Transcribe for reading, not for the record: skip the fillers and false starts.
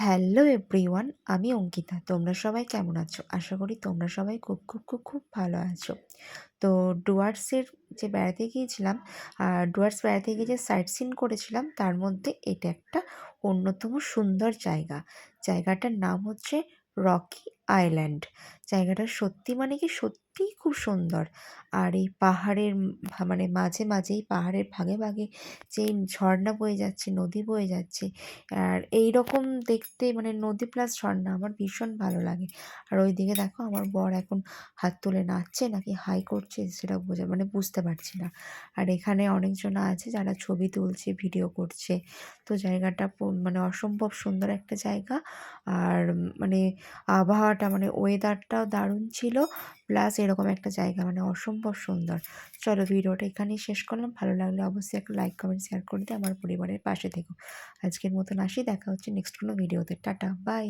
Hello everyone, আমি অঙ্কিতা। তোমরা সবাই কেমন আছো? আশা করি তোমরা সবাই খুব খুব খুব খুব ভালো আছো। তো ডুয়ার্সের যে বেড়াতে গিয়েছিলাম, ডুয়ার্স বেড়াতে গিয়ে যে সাইট সিন করেছিলাম তার মধ্যে এটা একটা অন্যতম সুন্দর জায়গা। জায়গাটার নাম হচ্ছে রকি আইল্যান্ড। জায়গাটা সত্যি মানে কি সত্যিই খুব সুন্দর। আর এই পাহাড়ের মানে মাঝে মাঝেই পাহাড়ের ভাগে ভাগে যেই ঝর্ণা বয়ে যাচ্ছে, নদী বয়ে যাচ্ছে, আর এইরকম দেখতে মানে নদী প্লাস ঝর্ণা আমার ভীষণ ভালো লাগে। আর ওইদিকে দেখো আমার বর এখন হাত তুলে নাচছে নাকি হাই করছে সেটা মানে বুঝতে পারছি না। আর এখানে অনেকজন আছে যারা ছবি তুলছে, ভিডিও করছে। তো জায়গাটা মানে অসম্ভব সুন্দর একটা জায়গা। আর মানে আবহাওয়াটা মানে ওয়েদারটাও দারুণ ছিল, প্লাস এরকম একটা জায়গা মানে অসম্ভব সুন্দর। চলো ভিডিওটা এখানেই শেষ করলাম। ভালো লাগলে অবশ্যই একটা লাইক কমেন্ট শেয়ার করে দিয়ে আমার পরিবারের পাশে থেকো। আজকের মতন আসি, দেখা হচ্ছে নেক্সট কোনো ভিডিওতে। Tata, by.